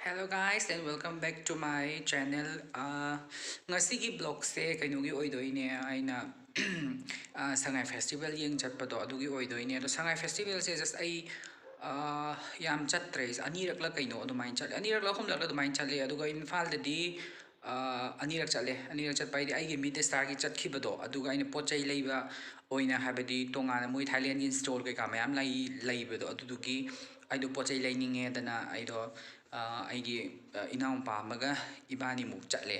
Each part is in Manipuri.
Hello guys and welcome back to my channel. Ngasigi vlog se kainogi oidoine aina Sangai festival yeng chatpado adugi oidoine ado Sangai festival se just ai yam chatre anirak la kaino adumain chat anirak la humlak la adumain chatle aduga Imphal dadi anirak chatpai di aigi mid star gi chatkibado aduga aina pochai leiba oina habadi tongana moi Thailand in store kai ka mayam laibado adudugi aido pochai laininge dana aido aigi inaum pamaga ibani muk chatle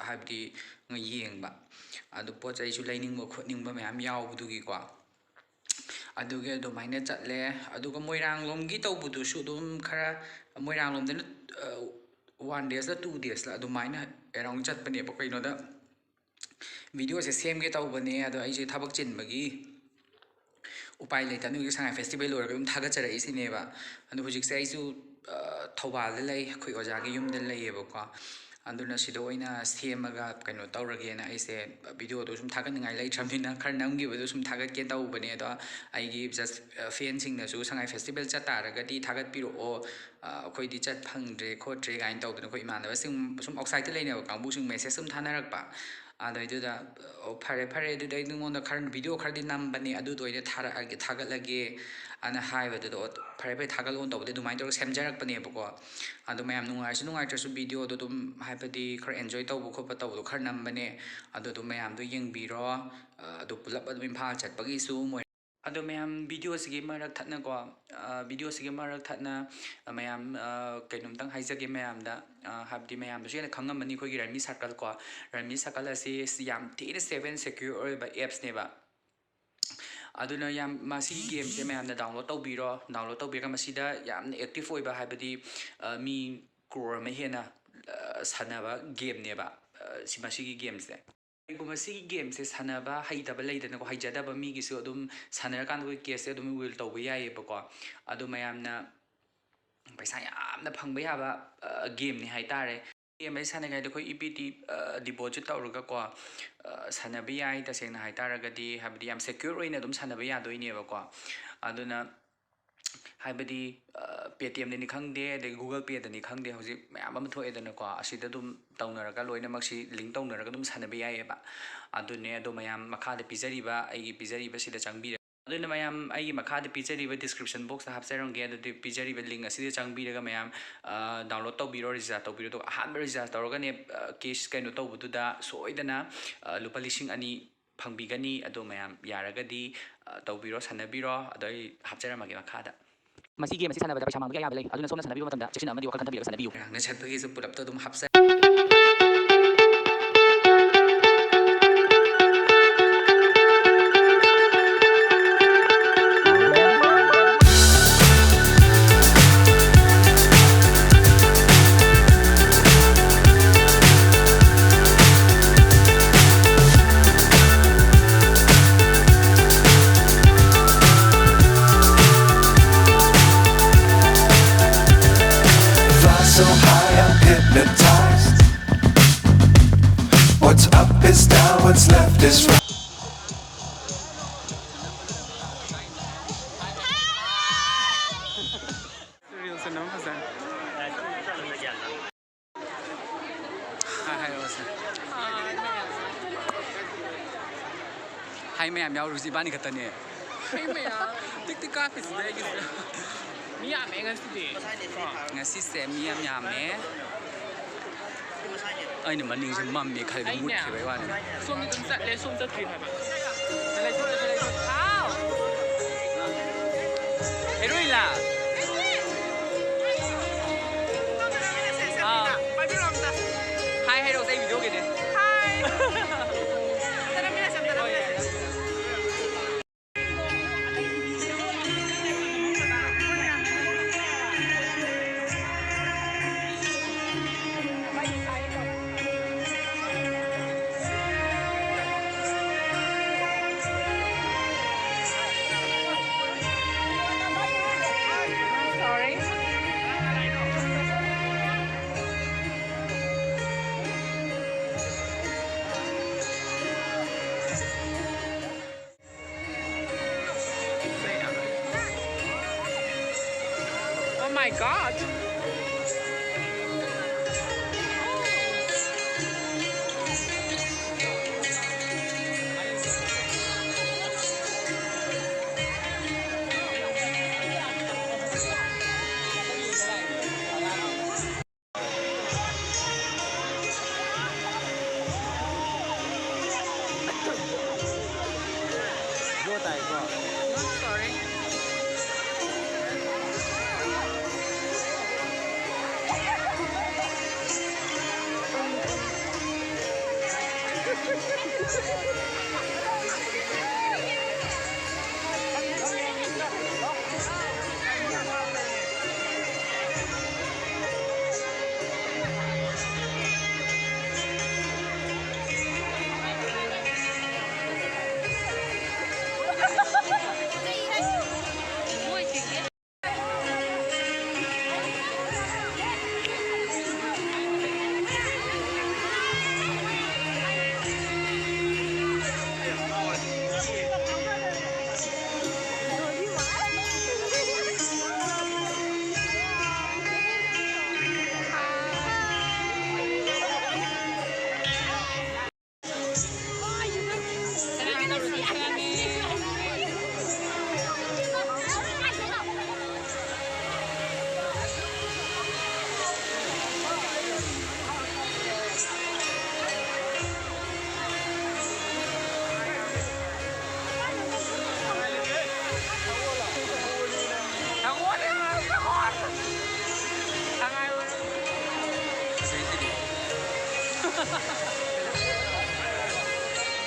habdi ngayengba adu pochai su lainingba khotningba mayam yawbudugi kwa aduge do maina chatle aduga Moirang lomgi tawbudu su dum khara Moirang lom dana 1 days la 2 days la adu maina around chatpane ba kaino da video se same ge tawbane adu ai je thabak chinbagi upai leitanu gi Sangai festival or gum thaga chara isineba anu hujik se aisu thawal lei khoi oja gi yum de lei ba ko anduna sido oina semaga kaino tawrage na aise video do sum thaga ngai lai thamina khar nam gi bu sum thaga ke taw bane do ai gi just fencing na su Sangai festival cha taraga di thagat piro o khoi di chat phangdre khotre gain taw dana khoi imana ba sum outside lei na kangbu sum message sum thanarak ba adoiduda fare du dai nungonda current video khadi nam bani adu doide thara age thagalage ana haiba du fare thagal on tawde du mind semjarak bani bako adu mayam nungai trasu video do dum haibadi khar enjoy tawbu khopa tawdu khar nam bane adu du mayam du yengbiro adu pulap adu Imphal chatpagi su ado mayam video sigi marak thatna ko video sigi marak thatna mayam kainom tang haijage mayam da habdi mayam du jena khangam mani khoi gi rami circle ko rami circle asi yam tina 7 secure ba apps ne ba aduna yam masi game se mayam da download tawbira masida yam active oi ba habdi mi crore ma hena sanaba game ne ba si masi game se ꯒꯨꯝꯕꯁꯤ ꯒꯦꯝꯁꯦ ꯁꯥꯟꯅꯕ ꯍꯩꯇꯕ ꯂꯩꯗꯅꯀꯣ ꯍꯩꯖꯗꯕ ꯃꯤꯒꯤꯁꯨ ꯑꯗꯨꯝ ꯁꯥꯟꯅꯔꯀꯥꯟꯗ ꯑꯩꯈꯣꯏ ꯀꯦꯁꯁꯦ ꯑꯗꯨꯝ ꯋꯤꯜ ꯇꯧꯕ ꯌꯥꯏꯌꯦꯕꯀꯣ ꯑꯗꯨ ꯃꯌꯥꯝꯅ ꯄꯩꯁꯥ ꯌꯥꯝꯅ ꯐꯪꯕ ꯌꯥꯕ ꯒꯦꯝꯅꯤ ꯍꯥꯏꯇꯥꯔꯦ ꯒꯦꯝ ꯑꯁꯤ ꯁꯥꯟꯅꯉꯥꯏꯗ ꯑꯩꯈꯣꯏ ꯏꯄꯤꯗꯤ ꯗꯤꯄꯣꯖꯤꯠ ꯇꯧꯔꯒꯀꯣ ꯁꯥꯟꯅꯕ ꯌꯥꯏ ꯇꯁꯦꯡꯅ ꯍꯥꯏꯇꯥꯔꯒꯗꯤ ꯍꯥꯏꯕꯗꯤ ꯌꯥꯝ ꯁꯦꯀ꯭ꯌꯨꯔ ꯑꯣꯏꯅ ꯑꯗꯨꯝ ꯁꯥꯟꯅꯕ ꯌꯥꯗꯣꯏꯅꯦꯕꯀꯣ ꯑꯗꯨꯅ ꯍꯥꯏꯕꯗꯤ ꯄꯦꯇꯤꯑꯦꯝꯗꯅꯤ ꯈꯪꯗꯦ ꯑꯗꯩ ꯒꯨꯒꯜ ꯄꯦꯗꯅꯤ ꯈꯪꯗꯦ ꯍꯧꯖꯤꯛ ꯃꯌꯥꯝ ꯑꯃ ꯊꯣꯛꯑꯦꯗꯅꯀꯣ ꯑꯁꯤꯗ ꯑꯗꯨꯝ ꯇꯧꯅꯔꯒ ꯂꯣꯏꯅꯃꯛꯁꯤ ꯂꯤꯡ ꯇꯧꯅꯔꯒ ꯑꯗꯨꯝ ꯁꯥꯟꯅꯕ ꯌꯥꯏꯌꯦꯕ ꯑꯗꯨꯅꯦ ꯑꯗꯣ ꯃꯌꯥꯝ ꯃꯈꯥꯗ ꯄꯤꯖꯔꯤꯕ ꯑꯩꯒꯤ ꯄꯤꯖꯔꯤꯕ ꯁꯤꯗ ꯆꯪꯕꯤꯔ ꯑꯗꯨꯅ ꯃꯌꯥꯝ ꯑꯩꯒꯤ ꯃꯈꯥꯗ ꯄꯤꯖꯔꯤꯕ ꯗꯤꯁꯀ꯭ꯔꯤꯞꯁꯟ ꯕꯣꯛꯁꯇ ꯍꯥꯞꯆꯔꯝꯒꯦ ꯑꯗꯨꯗꯤ ꯄꯤꯖꯔꯤꯕ ꯂꯤꯡ ꯑꯁꯤꯗ ꯆꯪꯕꯤꯔꯒ ꯃꯌꯥꯝ ꯗꯥꯎꯟꯂꯣꯗ ꯇꯧꯕꯤꯔꯣ ꯔꯤꯆꯥꯔꯖ ꯇꯧꯕꯤꯔꯣ ꯑꯗꯨꯒ ꯑꯍꯥꯟꯕ ꯔꯤꯆꯥꯔꯖ ꯇꯧꯔꯒꯅꯦ ꯀꯦꯁ ꯀꯩꯅꯣ ꯇꯧꯕꯗꯨꯗ ꯁꯣꯏꯗꯅ ꯂꯨꯄꯥ 2,000 ꯐꯪꯕꯤꯒꯅꯤ ꯑꯗꯣ ꯃꯌꯥꯝ ꯌꯥꯔꯒꯗꯤ ꯇꯧꯕꯤꯔꯣ ꯁꯥꯟꯅꯕꯤꯔꯣ ꯑꯗꯣ ꯑꯩ ꯍꯥꯞꯆꯔꯝꯃꯒꯦ ꯃꯈꯥꯗ ꯃꯁꯤ ꯒꯦꯝ ꯑꯁꯤ ꯁꯥꯟꯅꯕꯗ ꯄꯩꯁꯥ ꯃꯥꯡꯕ ꯌꯥꯕ ꯂꯩ ꯑꯗꯨꯅ ꯁꯣꯝꯅ ꯁꯥꯟꯅꯕꯤꯕ ꯃꯇꯝꯗ ꯆꯦꯛꯁꯤꯟꯅ ꯑꯃꯗꯤ ꯋꯥꯈꯜ ꯈꯟꯊꯕꯤꯔꯒ ꯁꯥꯟꯅꯕꯤꯌꯨ ꯔꯥꯡꯅ ꯆꯠꯄꯒꯤꯁꯨ ꯄꯨꯂꯞꯇ ꯑꯗꯨꯝ ꯍꯥꯞꯆ So high I'm hypnotized. What's up is down, what's left is right. Hai mayam yaurus ibani khatane Hey maya, tik coffee today. Me am ngasi se miyam yame aina maning se mamme khai ga mut ke bai wan So me tum sat le sum ta tri hai ba. Lai so. How? Heroila Hai hero sai video ke ne Oh my god.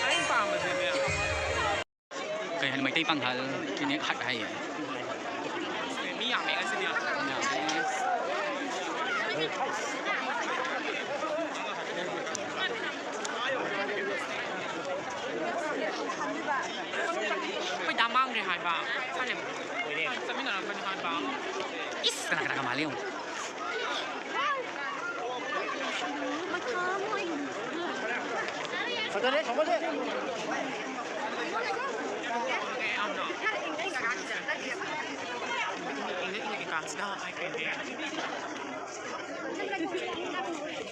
Anh phàm mà gì vậy? Cái hành mấy tay bằng hal cái này hạt hay à. Mi nhà mẹ cái gì nhỉ? Phải đam mang để hại bà. Sao lại? Sao mình làm phải hại bà? Is kena kembali.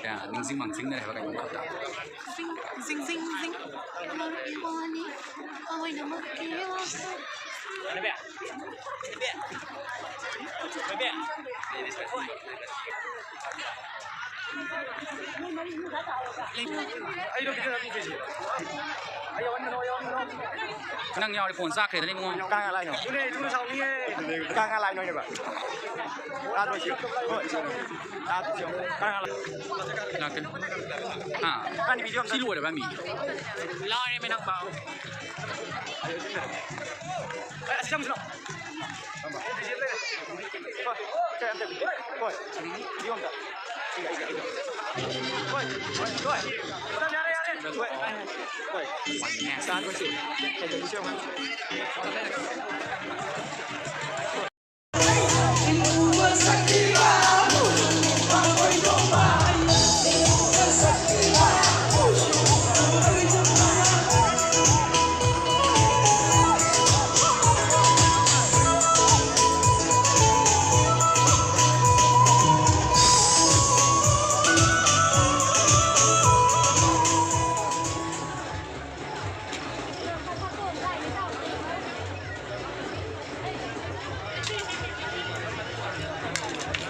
Ya, ningsing mangsing dah pakai muka tak. Zing zing zing. Ada be? Be. Nang nhau đi phồn xác thì đấy đúng không? Càng lại nhỏ. Chúng sau đi. Càng lại nhỏ vậy. Ra đôi chiều. Ra đôi chiều. Càng lại. Là cái Ban video xin lùi để ba mì. Lo đi mày nặng bảo. Xem xem. Thôi, cho em được. Thôi. Đi không được. Thôi, thôi. Ra đây đây. Thôi. Thôi. Sáng có chuyện. Em đi chơi không?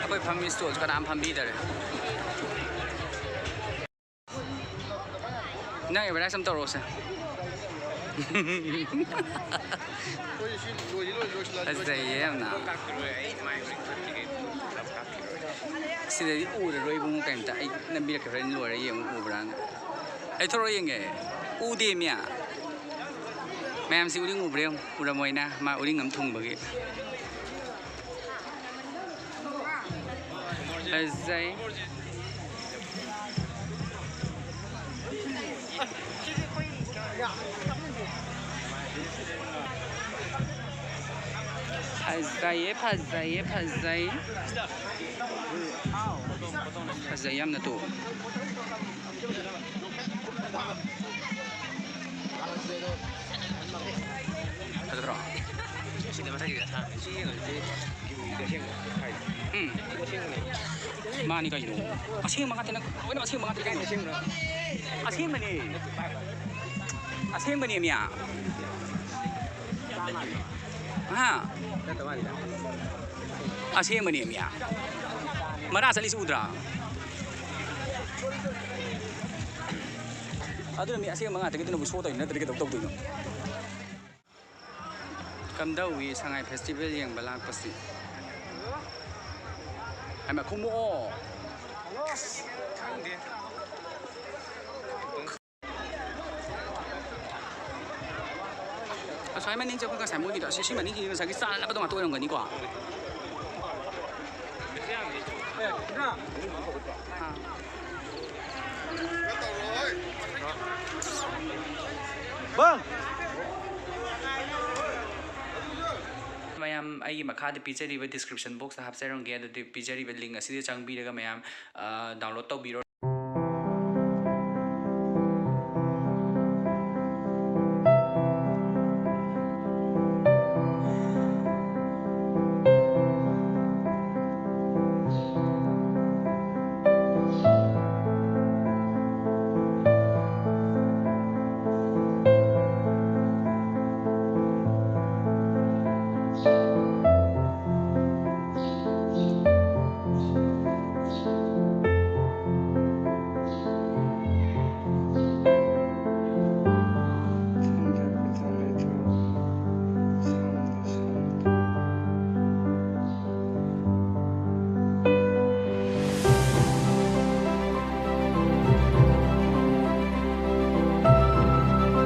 Aku pamit tu, juga nama pamit dah. Nang yang berasa macam terus. Saya na. Sini di udah roi bunga kan tak? Nabi nak keren luar yang uberan. Terus yang ke? Udah mia. Macam si udah uberan, udah mau ina, ma udah ngamtung bagi. Azai. Pazai yang na tu. Ada berapa? Sini masa juga. Mani kayo. Asyik mga tinag. Ano asyik mga tinag? Asyik mani. Asyik mani miya. Ha. Asyik mani miya. Marasa li sudra. Ado na miya asyik mga tinag ito na buso tayo na talaga tawag tayo. Kamdawi Sangai Festival yang balang pasti. Ay makumo. Saya mana ni cakap kan saya mau kita, sih mana ni saya kisah nak betul betul orang ni kuah. Bang. Mayam ai makha de picture di description box ta hapse rong ge de picture di link asidi changbiraga mayam download to biro